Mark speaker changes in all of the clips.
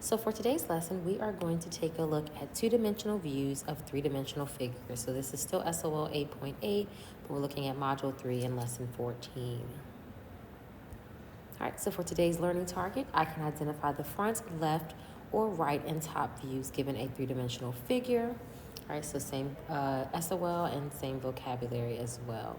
Speaker 1: So for today's lesson, we are going to take a look at two-dimensional views of three-dimensional figures. So this is still SOL 8.8, but we're looking at Module 3 in Lesson 14. All right, so for today's learning target, I can identify the front, left, or right and top views given a three-dimensional figure. All right, so same SOL and same vocabulary as well.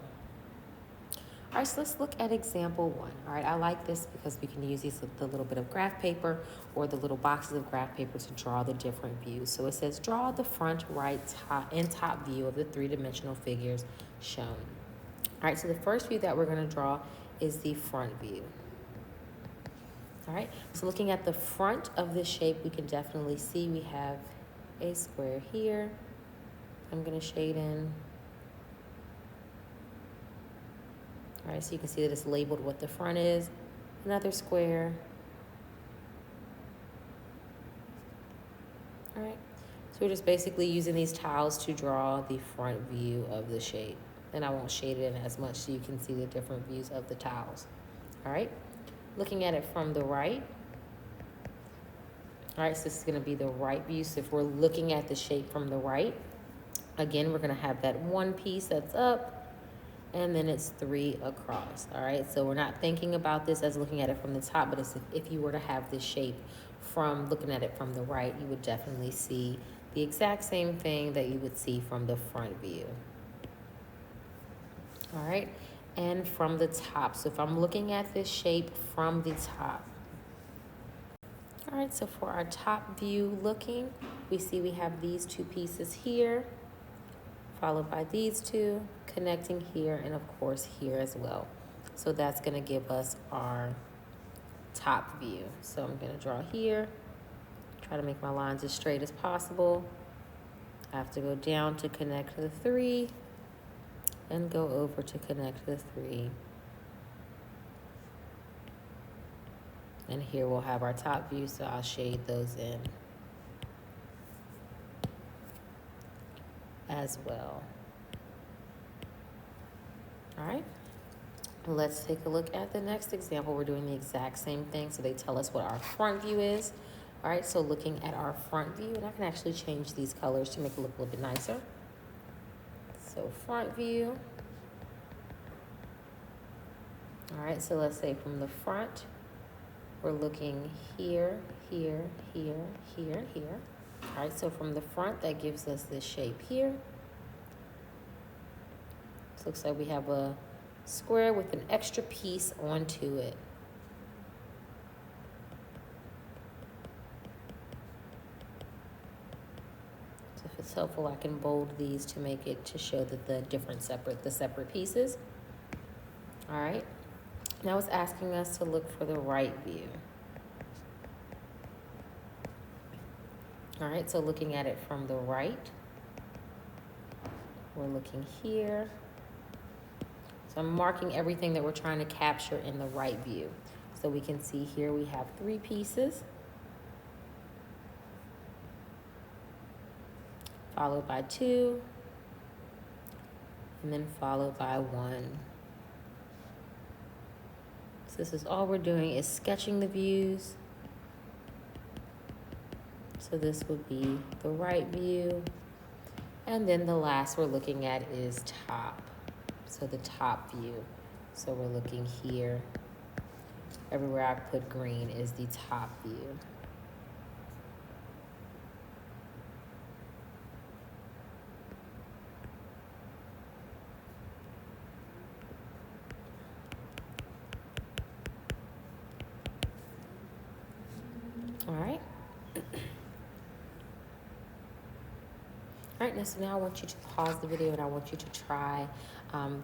Speaker 1: All right, so let's look at example 1. All right, I like this because we can use these with the little bit of graph paper or the little boxes of graph paper to draw the different views. So it says draw the front, right, top, and top view of the three-dimensional figures shown. All right, so the first view that we're going to draw is the front view. All right, so looking at the front of this shape, we can definitely see we have a square here. I'm going to shade in. All right, so you can see that it's labeled what the front is. Another square. All right, so we're just basically using these tiles to draw the front view of the shape. And I won't shade it in as much so you can see the different views of the tiles. All right, looking at it from the right. All right, so this is gonna be the right view. So if we're looking at the shape from the right, again, we're gonna have that one piece that's up, and then it's 3 across. All right, so we're not thinking about this as looking at it from the top, but if you were to have this shape from looking at it from the right, you would definitely see the exact same thing that you would see from the front view. All right, and from the top. So if I'm looking at this shape from the top. All right, so for our top view looking, we see we have these two pieces here, followed by these two, connecting here, and of course here as well. So that's gonna give us our top view. So I'm gonna draw here, try to make my lines as straight as possible. I have to go down to connect the 3, and go over to connect the 3. And here we'll have our top view, so I'll shade those in as well. All right, let's take a look at the next example. We're doing the exact same thing, so they tell us what our front view is. All right, so looking at our front view, and I can actually change these colors to make it look a little bit nicer. So front view. All right, so let's say from the front, we're looking here, here, here, here, here. All right, so from the front, that gives us this shape here. It looks like we have a square with an extra piece onto it. So if it's helpful, I can bold these to make it to show that the separate pieces. All right. Now it's asking us to look for the right view. All right, so looking at it from the right, we're looking here. So I'm marking everything that we're trying to capture in the right view. So we can see here we have 3 pieces, followed by 2, and then followed by 1. So this is all we're doing is sketching the views. So this would be the right view. And then the last we're looking at is top. So the top view. So we're looking here. Everywhere I put green is the top view. All right. All right, so now I want you to pause the video and I want you to try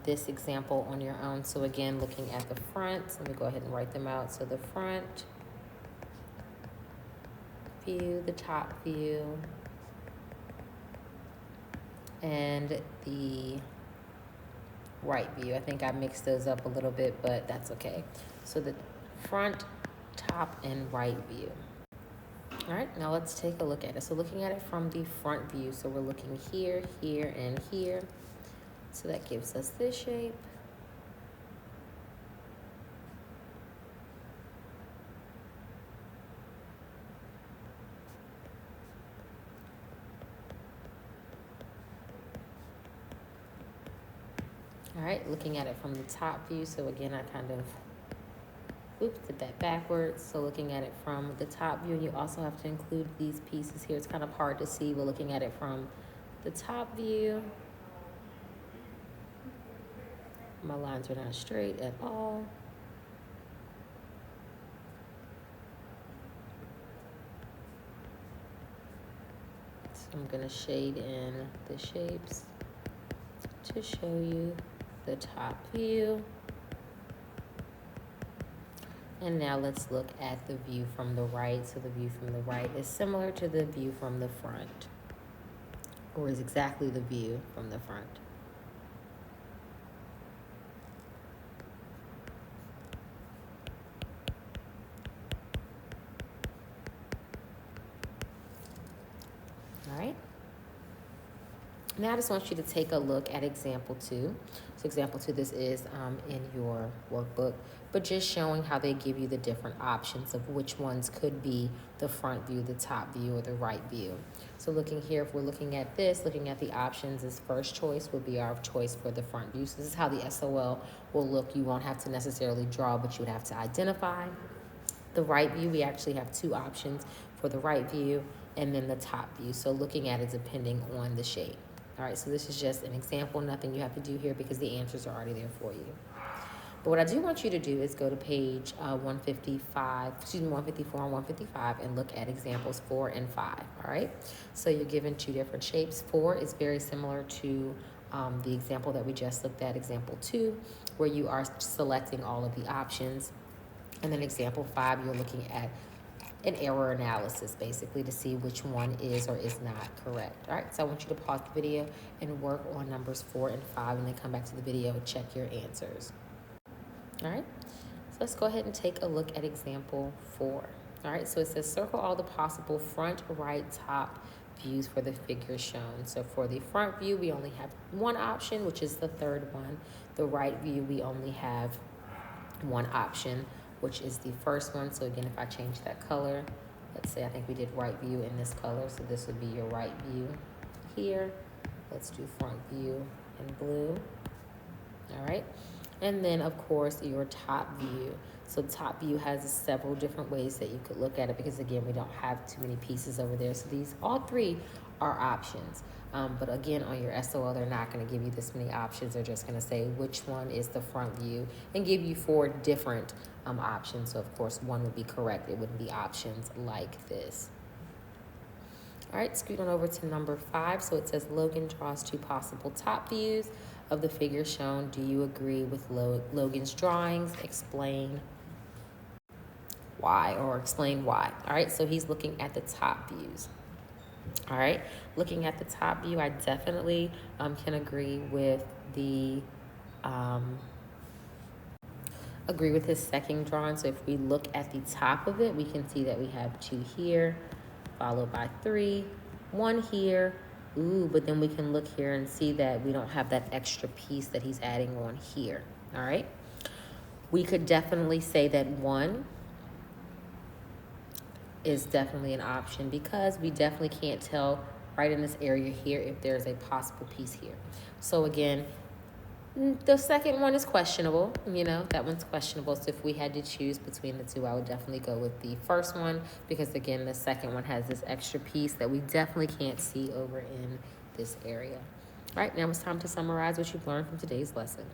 Speaker 1: this example on your own. So again, looking at the front, let me go ahead and write them out. So the front view, the top view, and the right view. I think I mixed those up a little bit, but that's okay. So the front, top, and right view. All right, now let's take a look at it. So looking at it from the front view, so we're looking here, here, and here. So that gives us this shape. right, looking at it from the top view. So again, I kind of, oops, did that backwards. So looking at it from the top view, you also have to include these pieces here. It's kind of hard to see, but looking at it from the top view, my lines are not straight at all. So I'm gonna shade in the shapes to show you the top view. And now let's look at the view from the right. So the view from the right is similar to the view from the front, or is exactly the view from the front. All right. Now I just want you to take a look at example 2. So example 2, this is in your workbook, but just showing how they give you the different options of which ones could be the front view, the top view, or the right view. So looking here, if we're looking at this, looking at the options, as first choice would be our choice for the front view. So this is how the SOL will look. You won't have to necessarily draw, but you would have to identify. The right view, we actually have 2 options for the right view and then the top view. So looking at it depending on the shape. All right, so this is just an example, nothing you have to do here because the answers are already there for you. But what I do want you to do is go to page 154 and 155 and look at examples 4 and 5, all right? So you're given 2 different shapes. 4 is very similar to the example that we just looked at, example 2, where you are selecting all of the options. And then example 5, you're looking at an error analysis, basically, to see which one is or is not correct. All right, so I want you to pause the video and work on numbers 4 and 5, and then come back to the video and check your answers. All right, so let's go ahead and take a look at example 4. All right, so it says circle all the possible front, right, top views for the figure shown. So for the front view, we only have 1 option, which is the 3rd one. The right view, we only have 1 option, which is the 1st one. So again, if I change that color, let's say I think we did right view in this color, so this would be your right view here. Let's do front view in blue. All right, and then of course your top view. So top view has several different ways that you could look at it, because again, we don't have too many pieces over there. So these, all 3 are options. But again, on your SOL, they're not going to give you this many options. They're just going to say which one is the front view and give you 4 different options. So of course, one would be correct. It wouldn't be options like this. All right, scoot on over to number 5. So it says Logan draws 2 possible top views of the figure shown. Do you agree with Logan's drawings? Explain why, or explain why. All right, so he's looking at the top views. All right, looking at the top view, I definitely can agree with the agree with his second drawing. So if we look at the top of it, we can see that we have 2 here, followed by 3, 1 here. Ooh, but then we can look here and see that we don't have that extra piece that he's adding on here. All right, we could definitely say that 1 is definitely an option, because we definitely can't tell right in this area here if there's a possible piece here. So again, the second one is questionable, that one's questionable. So if we had to choose between the 2, I would definitely go with the 1st one, because again, the second one has this extra piece that we definitely can't see over in this area. All right, now it's time to summarize what you've learned from today's lesson.